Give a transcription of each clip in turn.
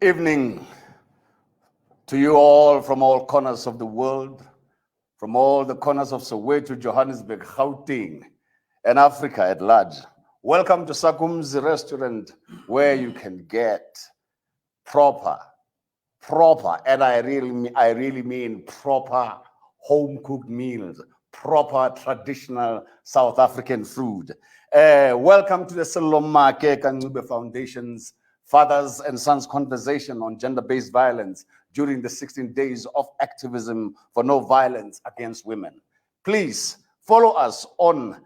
evening to you all from all corners of the world, from all the corners of Soweto, Johannesburg, Gauteng, and Africa at large. Welcome to Sakum's restaurant, where you can get proper, and I really mean proper home-cooked meals, proper traditional South African food. Welcome to the Sello Maake and Ncube Foundation's Fathers and Sons Conversation on Gender-Based Violence during the 16 days of activism for no violence against women. Please follow us on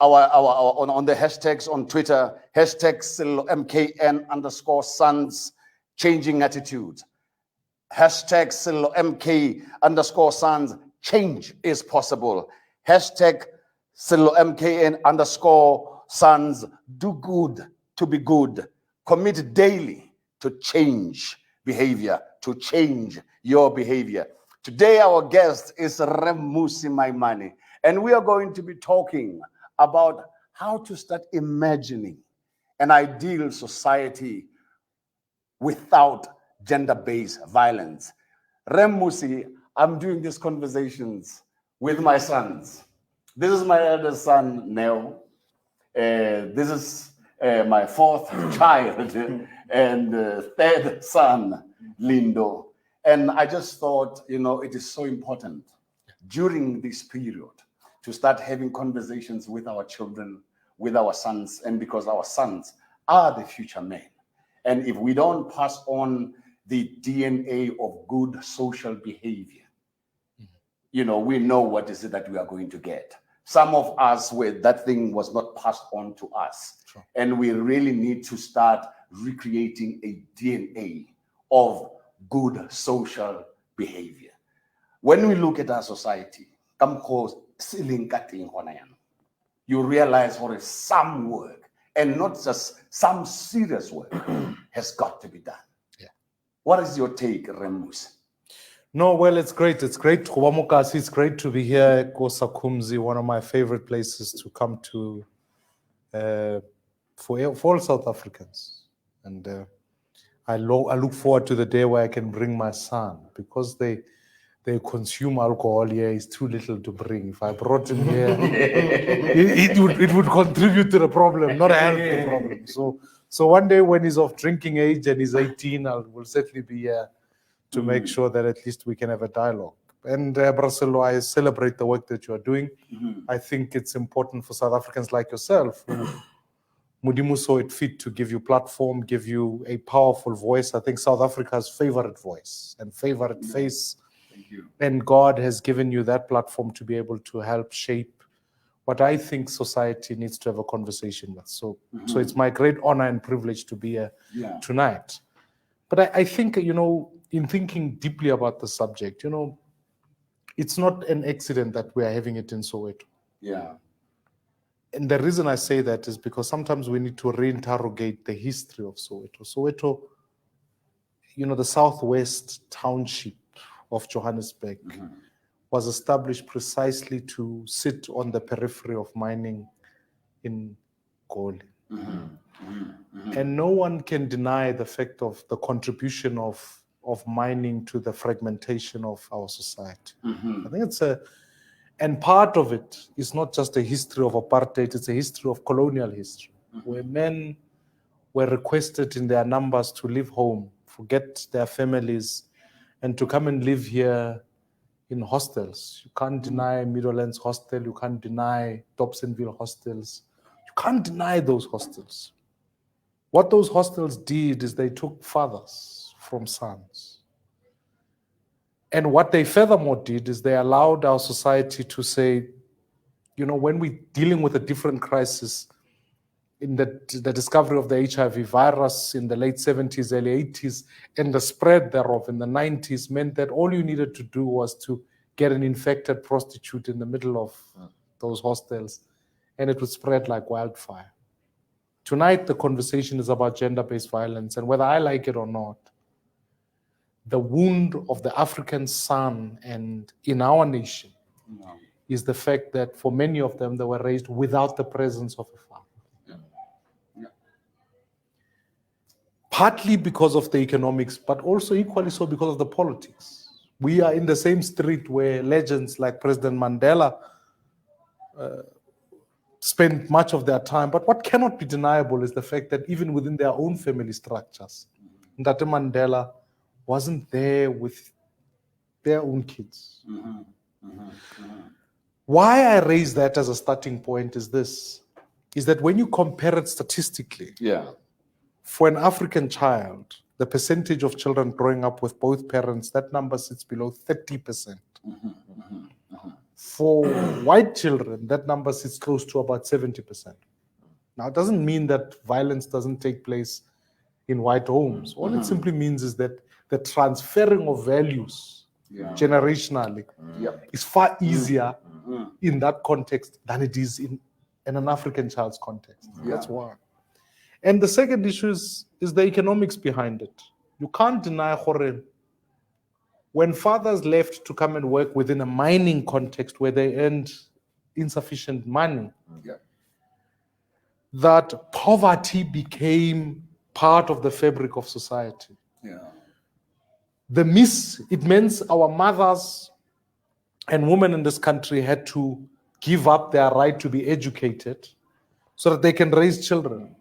on the hashtags on Twitter, hashtag #MKN_Sons Changing Attitude, hashtag #MK_Sons Change is Possible, hashtag #MKN_Sons Do Good to Be Good. Commit daily to change behavior, to change your behavior. Today, our guest is Mmusi Maimane, and we are going to be talking about how to start imagining an ideal society without gender-based violence. Mmusi, I'm doing these conversations with my sons. This is my eldest son, Neo. This is my fourth child and third son, Lindo. And I just thought, it is so important during this period to start having conversations with our children, with our sons, and because our sons are the future men. And if we don't pass on the DNA of good social behavior, we know what is it that we are going to get. Some of us, where that thing was not passed on to us. Sure. And we really need to start recreating a DNA of good social behavior. When we look at our society, you realize what some work, and not just some serious work, has got to be done. Yeah. What is your take, Mmusi? No, well, it's great. It's great. It's great to be here at Sakumzi, one of my favorite places to come to for all South Africans. And I look forward to the day where I can bring my son, because they consume alcohol here. It's too little to bring. If I brought him here, it would contribute to the problem, not help the problem. So one day when he's of drinking age and he's 18, I will certainly be here to make sure that at least we can have a dialogue. And Sello, I celebrate the work that you are doing. I think it's important for South Africans like yourself, who Mudimu saw it fit to give you platform, give you a powerful voice. I think South Africa's favorite voice and favorite face. Thank you. And God has given you that platform to be able to help shape what I think society needs to have a conversation with. So it's my great honor and privilege to be here tonight. But I think, in thinking deeply about the subject, it's not an accident that we are having it in Soweto. Yeah. And the reason I say that is because sometimes we need to reinterrogate the history of Soweto. Soweto, the southwest township of Johannesburg was established precisely to sit on the periphery of mining in Goli. And no one can deny the fact of the contribution of mining to the fragmentation of our society. I think and part of it is not just a history of apartheid, it's a history of colonial history, where men were requested in their numbers to leave home, forget their families, and to come and live here in hostels. You can't deny Meadowlands Hostel, you can't deny Dobsonville hostels, you can't deny those hostels. What those hostels did is they took fathers from sons. And what they furthermore did is they allowed our society to say, when we're dealing with a different crisis, in the discovery of the HIV virus in the late 70s, early 80s, and the spread thereof in the 90s meant that all you needed to do was to get an infected prostitute in the middle of those hostels, and it would spread like wildfire. Tonight, the conversation is about gender-based violence, and whether I like it or not, the wound of the African son and in our nation is the fact that for many of them, they were raised without the presence of a father. partly because of the economics, but also equally so because of the politics. We are in the same street where legends like President Mandela spent much of their time. But what cannot be deniable is the fact that even within their own family structures, Ndate Mandela wasn't there with their own kids. Why I raise that as a starting point is this, is that when you compare it statistically, for an African child, the percentage of children growing up with both parents, that number sits below 30%. For white children, that number sits close to about 70%. Now, it doesn't mean that violence doesn't take place in white homes. All it simply means is that the transferring of values generationally is far easier in that context than it is in an African child's context. That's one. And the second issue is the economics behind it. You can't deny, Jorge, when fathers left to come and work within a mining context where they earned insufficient money, that poverty became part of the fabric of society. It means our mothers and women in this country had to give up their right to be educated so that they can raise children.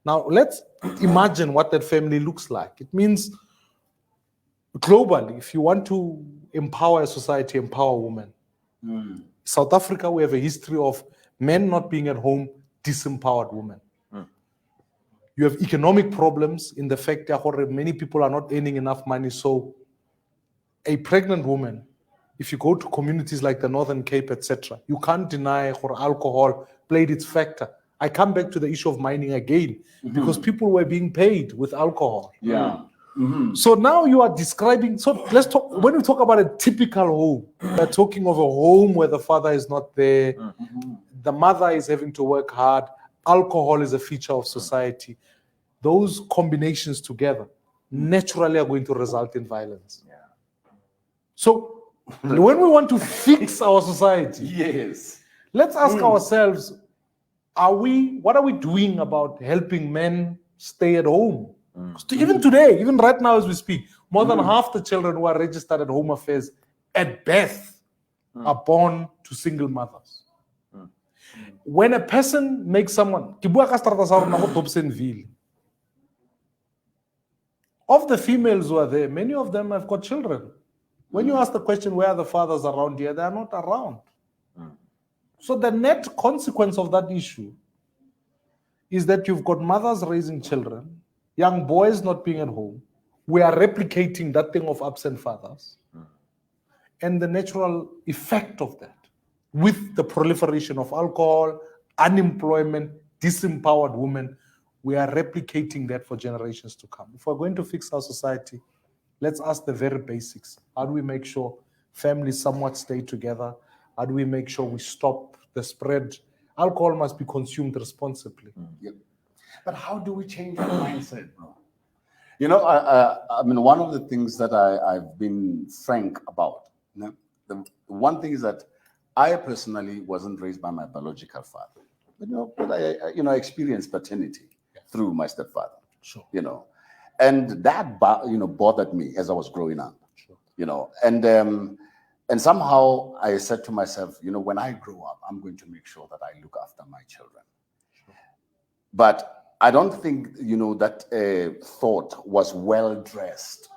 Now, let's imagine what that family looks like. It means globally, if you want to empower a society, empower women. South Africa, we have a history of men not being at home, disempowered women. You have economic problems in the fact that many people are not earning enough money. So a pregnant woman, if you go to communities like the Northern Cape, etc., you can't deny alcohol played its factor. I come back to the issue of mining again, because people were being paid with alcohol. So now you are describing, so let's talk, when we talk about a typical home, we're talking of a home where the father is not there, the mother is having to work hard, alcohol is a feature of society. Those combinations together naturally are going to result in violence. So when we want to fix our society, let's ask ourselves, what are we doing about helping men stay at home? Even today, even right now as we speak, more than half the children who are registered at Home Affairs at birth are born to single mothers. When a person makes someone, of the females who are there, many of them have got children. When you ask the question, where are the fathers around here? They are not around. So the net consequence of that issue is that you've got mothers raising children, young boys not being at home. We are replicating that thing of absent fathers. And the natural effect of that, with the proliferation of alcohol, unemployment, disempowered women, we are replicating that for generations to come. If we're going to fix our society, let's ask the very basics. How do we make sure families somewhat stay together? How do we make sure we stop the spread? Alcohol must be consumed responsibly. But how do we change our mindset, bro? You know, I mean, one of the things that I've been frank about, the one thing is that I personally wasn't raised by my biological father. But I experienced paternity through my stepfather. And that bothered me as I was growing up. And somehow I said to myself, when I grow up, I'm going to make sure that I look after my children. But I don't think, that thought was well dressed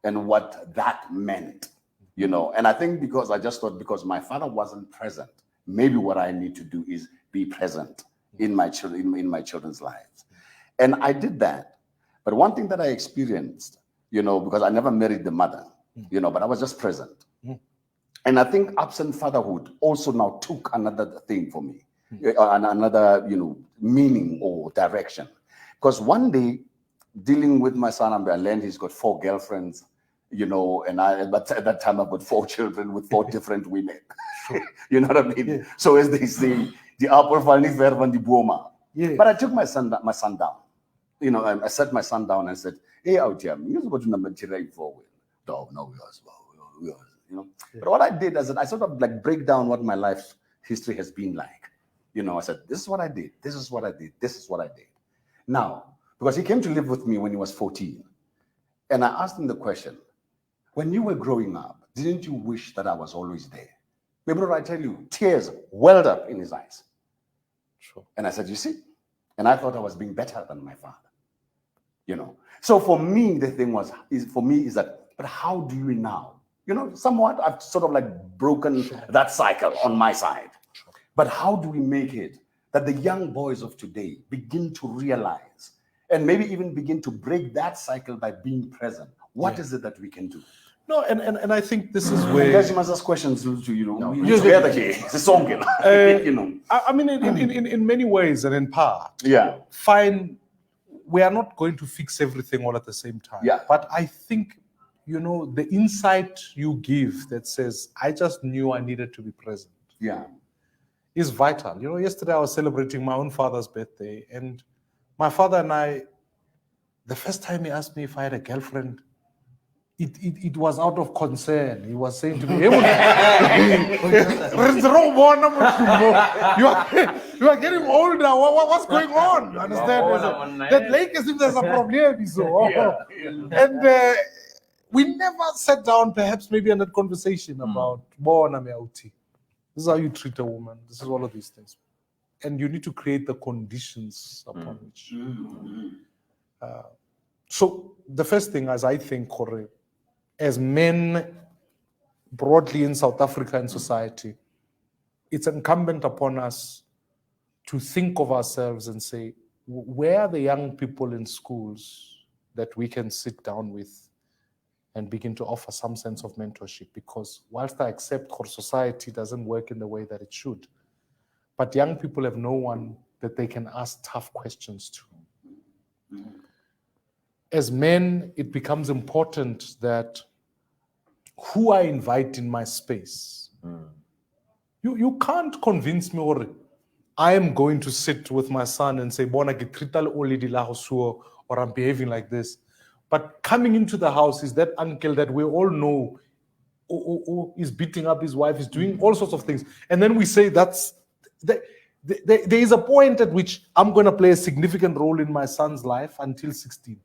and what that meant, And I think because my father wasn't present, maybe what I need to do is be present in my children's lives. And I did that. But one thing that I experienced, because I never married the mother, but I was just present. And I think absent fatherhood also now took another thing for me, another, meaning or direction. Because one day, dealing with my son, I learned he's got 4 girlfriends, but at that time I've got 4 children with 4 different women. You know what I mean? Yeah. So as they say, the apple falling from the boma. But I took my son down. I set my son down and said, "Hey, out here, you're going to number 3 forward." No, we are. But what I did is that I sort of like break down what my life history has been like. I said, this is what I did, this is what I did, this is what I did. Now, because he came to live with me when he was 14. And I asked him the question, when you were growing up, didn't you wish that I was always there? Maybe I tell you, tears welled up in his eyes. Sure. And I said, you see? And I thought I was being better than my father. You know? So for me, the thing is that, but how do you now? You know, somewhat I've sort of like broken that cycle on my side. Sure. But how do we make it that the young boys of today begin to realize and maybe even begin to break that cycle by being present? What is it that we can do? No, and I think this is where... Guys, you must ask questions to, you know, together here. It's a song, you know. I mean, in many ways and in part, fine, we are not going to fix everything all at the same time. Yeah. But I think, you know, the insight you give that says, I just knew I needed to be present. Yeah. Is vital. You know, yesterday I was celebrating my own father's birthday, and my father and I, the first time he asked me if I had a girlfriend, it was out of concern. He was saying to me, you are getting older. What's going on? You understand? That like as if there's a problem. So, and we never sat down, perhaps maybe in that conversation about this is how you treat a woman. This is all of these things. And you need to create the conditions upon which. So the first thing, as I think, Corey, as men broadly in South Africa and society, it's incumbent upon us to think of ourselves and say, where are the young people in schools that we can sit down with and begin to offer some sense of mentorship? Because whilst I accept our society doesn't work in the way that it should, but young people have no one that they can ask tough questions to. As men, it becomes important that who I invite in my space. You can't convince me, or I am going to sit with my son and say, Bona or I'm behaving like this. But coming into the house is that uncle that we all know is beating up his wife, is doing all sorts of things. And then we say there is a point at which I'm going to play a significant role in my son's life until 16.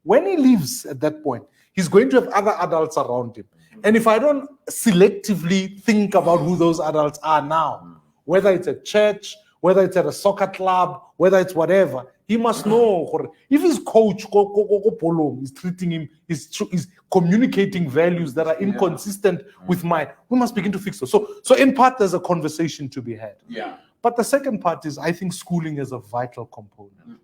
When he leaves at that point, he's going to have other adults around him. And if I don't selectively think about who those adults are now, whether it's at church, whether it's at a soccer club, whether it's whatever, he must know. If his coach is treating him, is communicating values that are inconsistent with mine, we must begin to fix those. So in part, there's a conversation to be had. Yeah. But the second part is, I think schooling is a vital component.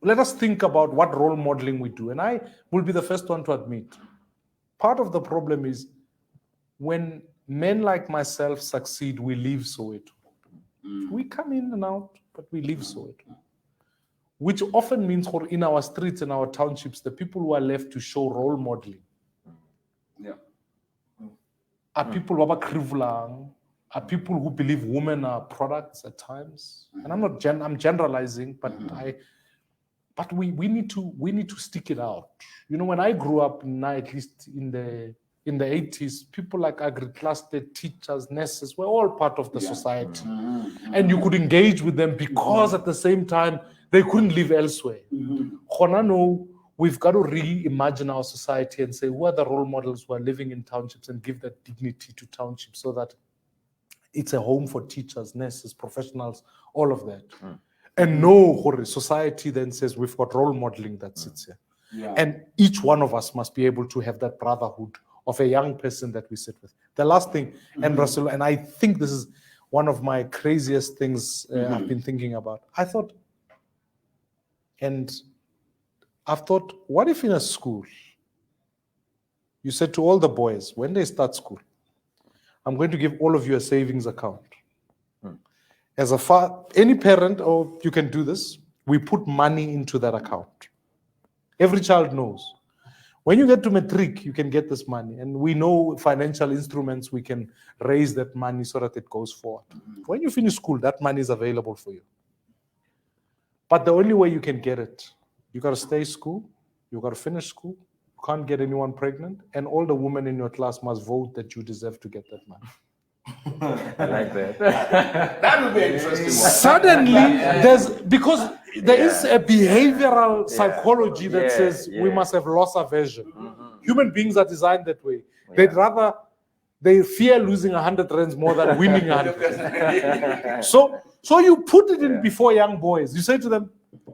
Let us think about what role modeling we do. And I will be the first one to admit, part of the problem is when men like myself succeed, we leave Soweto. We come in and out, but we leave Soweto. Which often means in our streets and our townships, the people who are left to show role modeling are people who are people who believe women are products at times. And I'm generalizing, but we need to stick it out. You know, when I grew up, at least in the 80s, people like agri-clustered teachers, nurses were all part of the society. And you could engage with them because at the same time, they couldn't live elsewhere. No, we've got to reimagine our society and say, who are the role models who are living in townships, and give that dignity to townships so that it's a home for teachers, nurses, professionals, all of that. And no, society then says we've got role modeling that sits here. And each one of us must be able to have that brotherhood of a young person that we sit with. The last thing, and Russell, and I think this is one of my craziest things I've been thinking about. I've thought, what if in a school, you said to all the boys, when they start school, I'm going to give all of you a savings account. As any parent, or you can do this, we put money into that account. Every child knows. When you get to matric, you can get this money. And we know financial instruments, we can raise that money so that it goes forward. When you finish school, that money is available for you. But the only way you can get it, you got to stay school, you got to finish school, you can't get anyone pregnant, and all the women in your class must vote that you deserve to get that money. I like that. That would be an interesting one. Suddenly, because there is a behavioral psychology that says we must have loss aversion. Human beings are designed that way. They fear losing 100 rands more than winning 100. So you put it in before young boys. You say to them,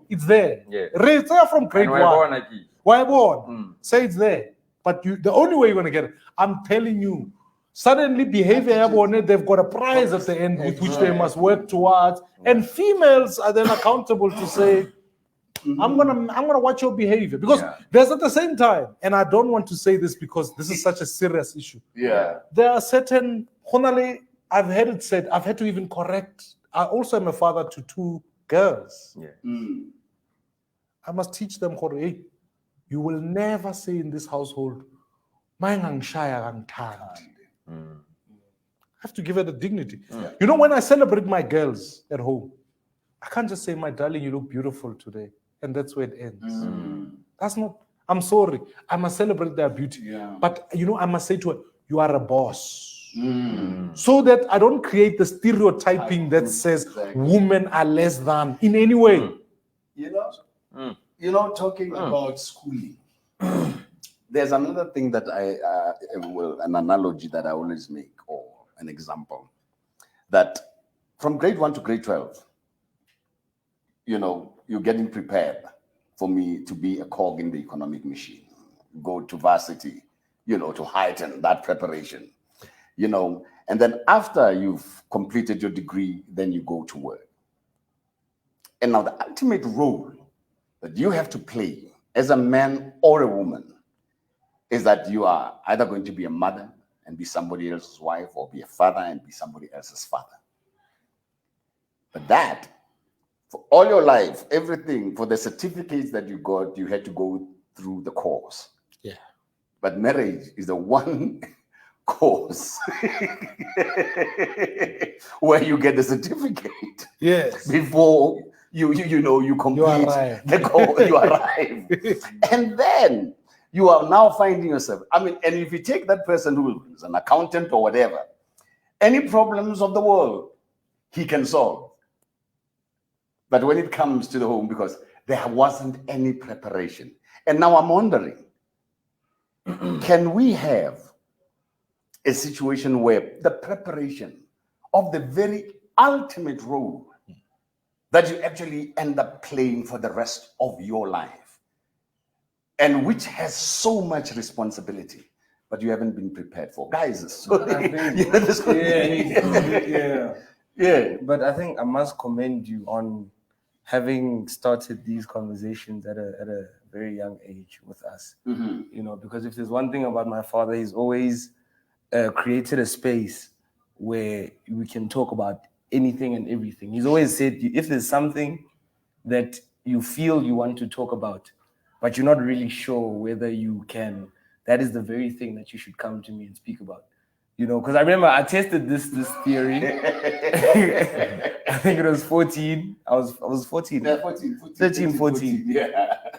it's there. They are from grade 1. Why born? Say it's there. But the only way you're going to get it, I'm telling you, suddenly behavior, they've got a prize at the end with which they must work towards. And females are then accountable to say, I'm gonna watch your behavior. Because there's at the same time, and I don't want to say this because this is such a serious issue. There are certain, I've heard it said, I've had to even correct. I also am a father to 2 girls. I must teach them, hey, you will never say in this household, I have to give her the dignity. You know, when I celebrate my girls at home, I can't just say, my darling, you look beautiful today. And that's where it ends. That's not, I'm sorry. I must celebrate their beauty. But, you know, I must say to her, you are a boss. So that I don't create the stereotyping that says women are less than in any way. You know, talking about schooling, there's another thing that an analogy that I always make, or an example, that from grade 1 to grade 12, you know, you're getting prepared for me to be a cog in the economic machine, go to varsity, you know, to heighten that preparation, you know, and then after you've completed your degree, then you go to work. And now the ultimate role that you have to play as a man or a woman is that you are either going to be a mother and be somebody else's wife, or be a father and be somebody else's father. But that, for all your life, everything, for the certificates that you got, you had to go through the course. But marriage is the one course where you get the certificate. Before you complete the course, you arrive. And then you are now finding yourself. I mean, and if you take that person who is an accountant or whatever, any problems of the world, he can solve. But when it comes to the home, because there wasn't any preparation. And now I'm wondering, can we have a situation where the preparation of the very ultimate role that you actually end up playing for the rest of your life, and which has so much responsibility, but you haven't been prepared for? Guys, so, But I think I must commend you on having started these conversations at a very young age with us. You know, because if there's one thing about my father, he's always created a space where we can talk about anything and everything. He's always said, if there's something that you feel you want to talk about, but you're not really sure whether you can, that is the very thing that you should come to me and speak about. You know, because I remember I tested this theory. I think it was 14. I was 14. 13, 14.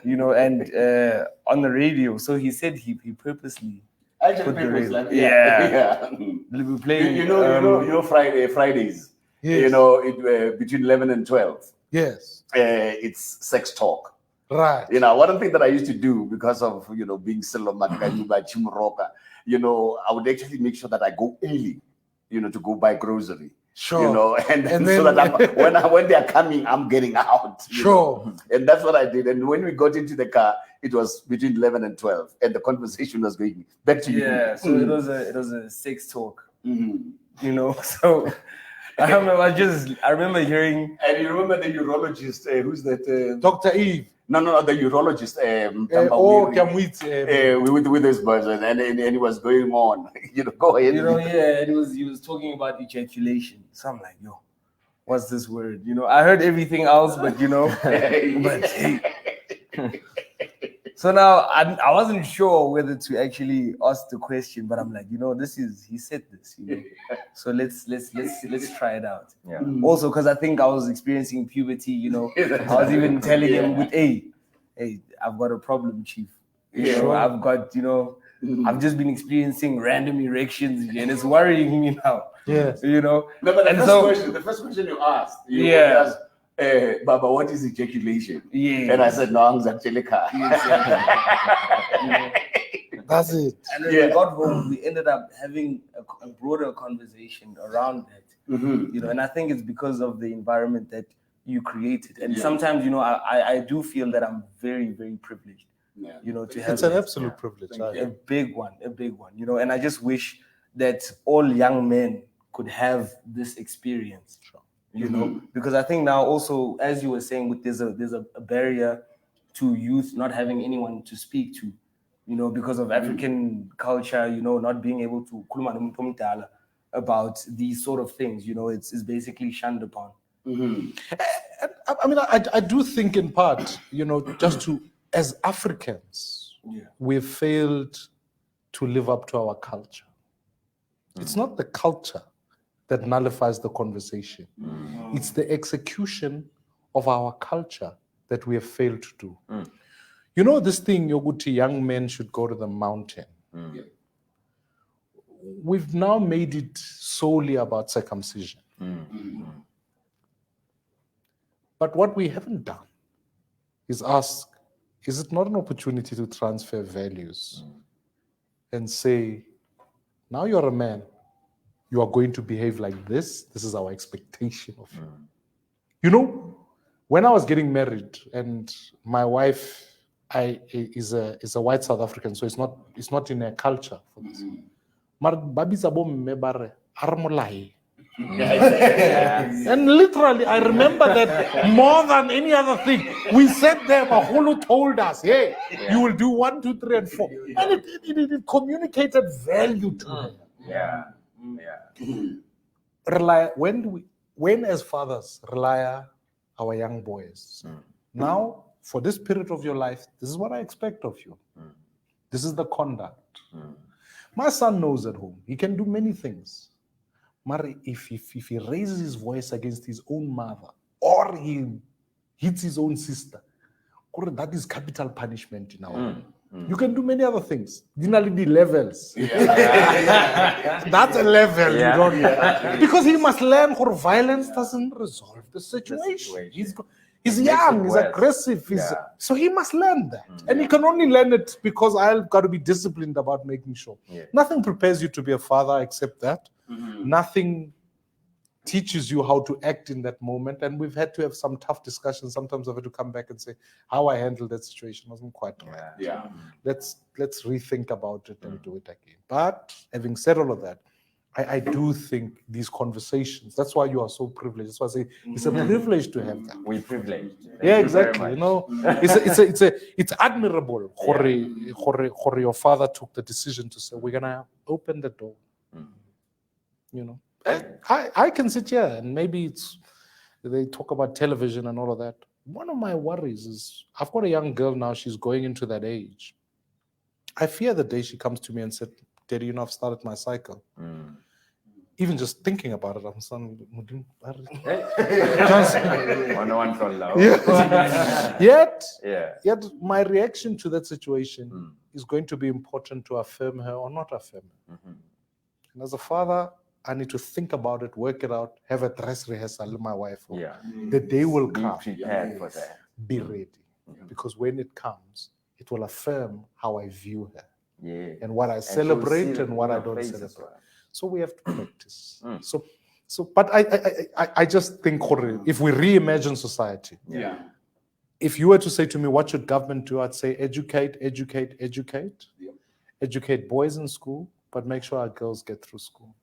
You know, and on the radio. So he said he purposely put the radio. We'll be playing. You know, Fridays. You know, between 11 and 12. It's sex talk. You know, one thing that I used to do because of, you know, being Sello by Chimroka, you know, I would actually make sure that I go early, you know, to go buy grocery. You know, and then so that when they are coming, I'm getting out. Know? And that's what I did. And when we got into the car, it was between 11 and 12, and the conversation was going back to you. So it was a sex talk. You know, so I remember hearing. And you remember the urologist? Who's that? Dr. Eve. No, the urologist. With this person, and he was going on. You know, go ahead. You know, he was talking about ejaculation. So I'm like, yo, what's this word? You know, I heard everything else, but you know, So now I wasn't sure whether to actually ask the question, but I'm like, you know, he said this, you know, so let's try it out. Also, because I think I was experiencing puberty, you know, I was even telling him with, hey, I've got a problem, chief. You know, I've got, you know, I've just been experiencing random erections, and it's worrying me now. Yes. You know. No, but And the first question you asked, asked, Baba, what is ejaculation? Yeah. And I said, no, Angelica. That's it. And when we got home, we ended up having a broader conversation around that. You know, and I think it's because of the environment that you created. And sometimes, you know, I do feel that I'm very, very privileged. You know, to have It's an absolute privilege. a big one, you know, and I just wish that all young men could have this experience. You know, because I think now also, as you were saying, there's a barrier to youth not having anyone to speak to, you know, because of African culture, you know, not being able to about these sort of things, you know, it's basically shunned upon. I mean, I do think in part, you know, just to, as Africans, we've failed to live up to our culture. It's not the culture that nullifies the conversation. It's the execution of our culture that we have failed to do. You know, this thing, Yoguti, young men should go to the mountain. We've now made it solely about circumcision. But what we haven't done is ask, is it not an opportunity to transfer values and say, now you're a man, you are going to behave like this. This is our expectation of you. You know, when I was getting married, and my wife is a white South African, so it's not in her culture for this. And literally, I remember that more than any other thing. We sat there, Mahulu told us, hey, you will do 1, 2, 3, and 4. And it communicated value to her. When as fathers rely our young boys, now for this period of your life, this is what I expect of you. This is the conduct. My son knows at home, he can do many things. Mari, if he raises his voice against his own mother or he hits his own sister, that is capital punishment in our home. You can do many other things. The levels. That's a level you don't because he must learn how violence doesn't resolve the situation. He's young, he's aggressive, so he must learn that. And he can only learn it because I've got to be disciplined about making sure. Nothing prepares you to be a father except that. Nothing teaches you how to act in that moment. And we've had to have some tough discussions. Sometimes I've had to come back and say, how I handled that situation wasn't quite right. Let's rethink about it and do it again. But having said all of that, I do think these conversations, that's why you are so privileged. That's why I say it's a privilege to have that. We're privileged. Yeah, exactly. You know, it's admirable. Your father took the decision to say, we're gonna open the door. You know, I can sit here and maybe they talk about television and all of that. One of my worries is I've got a young girl now, she's going into that age. I fear the day she comes to me and said, Daddy, you know, I've started my cycle. Even just thinking about it, I'm saying, yet my reaction to that situation is going to be important to affirm her or not affirm her. And as a father, I need to think about it, work it out, have a dress rehearsal with my wife. The day will come. Be prepared for that. Be ready. Because when it comes, it will affirm how I view her. And what I celebrate and what I don't celebrate. So we have to practice. But I just think, if we reimagine society, if you were to say to me, what should government do? I'd say educate. Educate boys in school, but make sure our girls get through school.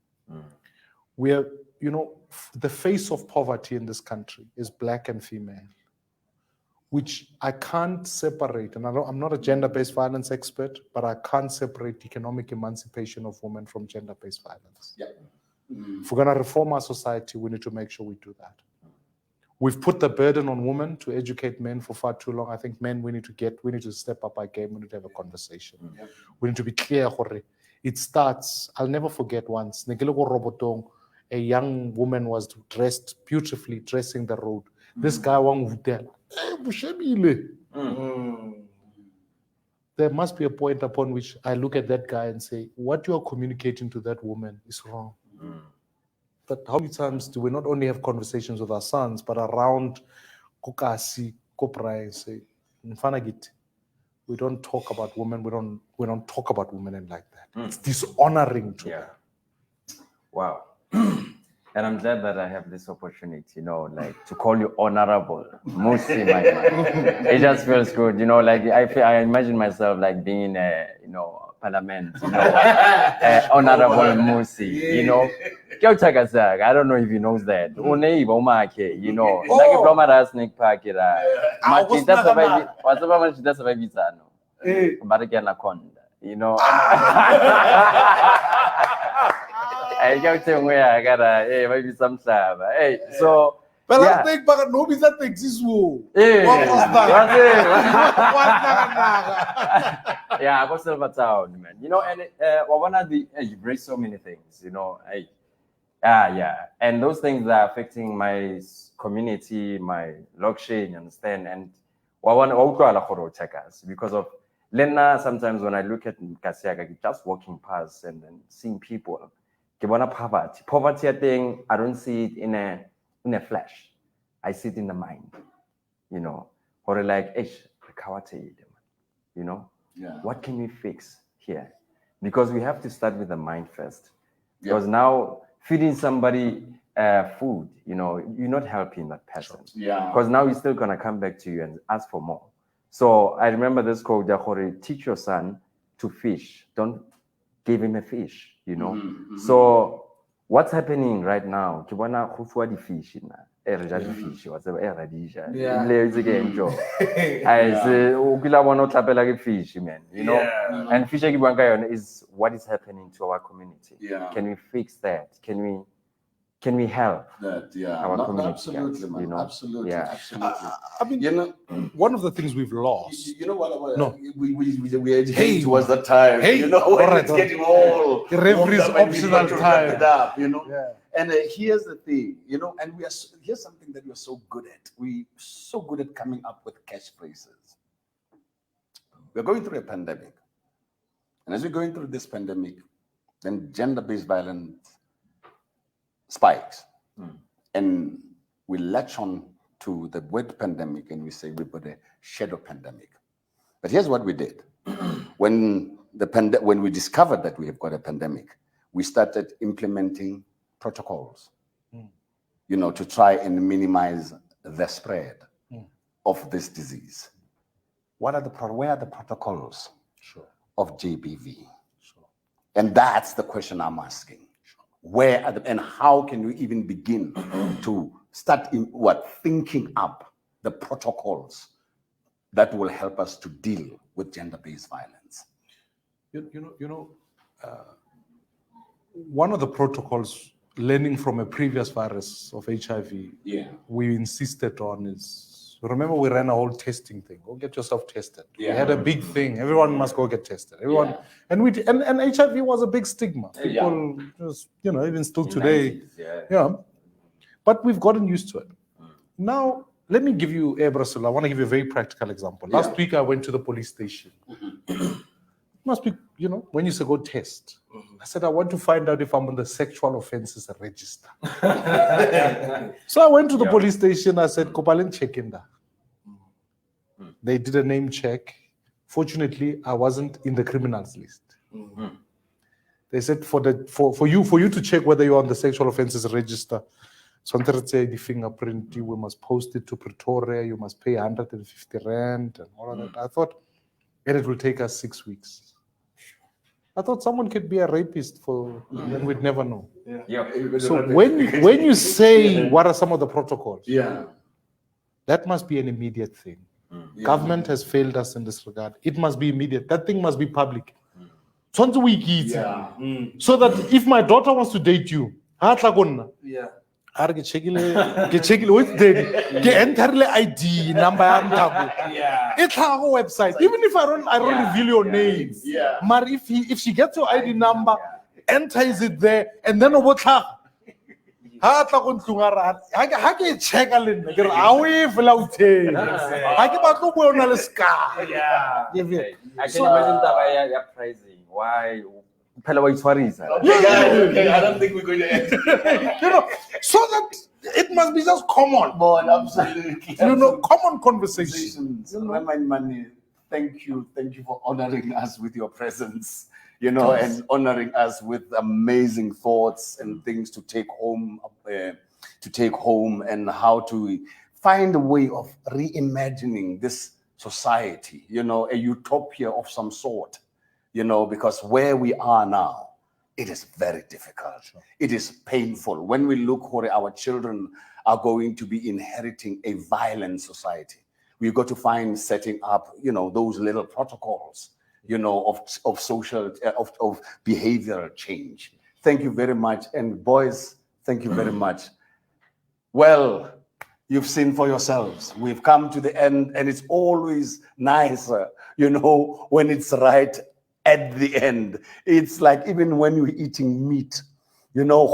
We are, you know, the face of poverty in this country is black and female, which I can't separate. And I'm not a gender-based violence expert, but I can't separate economic emancipation of women from gender-based violence. If we're going to reform our society, we need to make sure we do that. We've put the burden on women to educate men for far too long. I think men, we need to step up our game. We need to have a conversation. We need to be clear. It starts, I'll never forget once, a young woman was dressed beautifully, dressing the road. This guy, there must be a point upon which I look at that guy and say, what you are communicating to that woman is wrong. But how many times do we not only have conversations with our sons, but around Kokasi, Kopra, and say, Mfanagit, we don't talk about women, we don't talk about women like that. It's dishonoring to them. Wow. And I'm glad that I have this opportunity, like to call you honorable, Mmusi, Maimane. It just feels good, like I imagine myself like being in a, parliament, honorable Mmusi, I don't know if he knows that. Maake, like a drummer snake park, Maake, that's a baby, but again, I gotta, maybe some time. Hey, so. But yeah. I think, but nobody's that exists. Yeah, I was Silver Town, man. And one of the you've raised so many things, and those things are affecting my community, my blockchain, you understand? And because of Lena, sometimes when I look at Kasiaga, just walking past and then seeing people, poverty thing, I don't see it in a flash. I see it in the mind, or like, what can we fix here? Because we have to start with the mind first. Because now feeding somebody food, you're not helping that person. Yeah. Because now he's still gonna come back to you and ask for more. So I remember this quote, teach your son to fish. Don't give him a fish, So what's happening right now? Kibwana khufwa di fish na. Fish, whatever, I say, ukila wana utapela ke fish, man. And fish is what is happening to our community. Yeah. Can we fix that? Can we help that? our community? Absolutely, man. Absolutely, Yeah. absolutely. I mean, one of the things we've lost. You know what? No. We educate towards that time. When it's getting all referee's optional time. It up, Yeah. And here's the thing, and here's something that we're so good at. We're so good at coming up with catchphrases. We're going through a pandemic. And as we're going through this pandemic, then gender-based violence spikes. And we latch on to the word pandemic and we say we put a shadow pandemic. But here's what we did. When we discovered that we have got a pandemic, we started implementing protocols, to try and minimize the spread of this disease. Where are the protocols of GBV? And that's the question I'm asking. Where are and how can we even begin to start thinking up the protocols that will help us to deal with gender-based violence? One of the protocols, learning from a previous virus of HIV, we insisted on is, remember we ran a whole testing thing. Go get yourself tested. We had a big thing. Everyone must go get tested. Everyone, and HIV was a big stigma. People just, even still today. But we've gotten used to it. Now, let me give you, Brazil, I want to give you a very practical example. Last week I went to the police station. Must be, when you say go test, I said, I want to find out if I'm on the sexual offenses register. So I went to the police station. I said, Kopalen check in there. They did a name check. Fortunately, I wasn't in the criminals list. They said for you to check whether you're on the sexual offenses register, so the fingerprint, we must post it to Pretoria, you must pay 150 rand and all of that. I thought, and it will take us 6 weeks. I thought someone could be a rapist and we'd never know. So when you say what are some of the protocols, that must be an immediate thing. Government has failed us in this regard. It must be immediate. That thing must be public. So that if my daughter wants to date you, get check with daddy. Enter the ID number. It's our website. Even if I don't reveal your name. But if she gets your ID number, enters it there, and then ha tla go ntlong a re ha ke checka le nna ke re a o e fela o teng ha ke batlo go bona le ska Yeah. Give it. Okay. I can imagine that you're praising. Why? Phela wa itshwarisa. Okay, guys, okay, I don't think we're going to end. you know, so that it must be just common, Bon, absolutely. you know, common conversation. Conversations. Maimane, thank you for honoring us with your presence, you know, and honoring us with amazing thoughts and things to take home, and how to find a way of reimagining this society, you know, a utopia of some sort, you know, because where we are now, it is very difficult. Sure. It is painful. When we look where our children are going to be inheriting a violent society, we've got to find setting up, you know, those little protocols, you know, of social, of behavioral change. Thank you very much. And boys, thank you very much. Well, you've seen for yourselves. We've come to the end, and it's always nicer, you know, when it's right at the end. It's like even when you're eating meat, you know,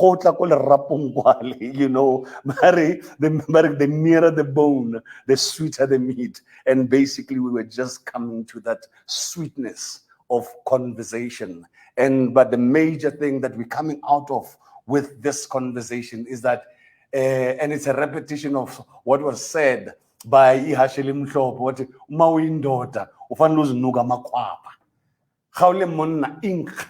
you know, the nearer the bone, the sweeter the meat. And basically, we were just coming to that sweetness of conversation. But the major thing that we're coming out of with this conversation is that, and it's a repetition of what was said by Ihasheli Mhlobo, what Mawindota, ufanele uzinuka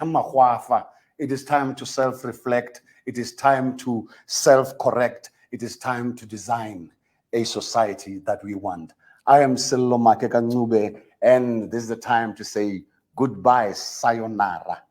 amakhwapha. It is time to self-reflect. It is time to self-correct. It is time to design a society that we want. I am Sello Maake Ncube, and this is the time to say goodbye, sayonara.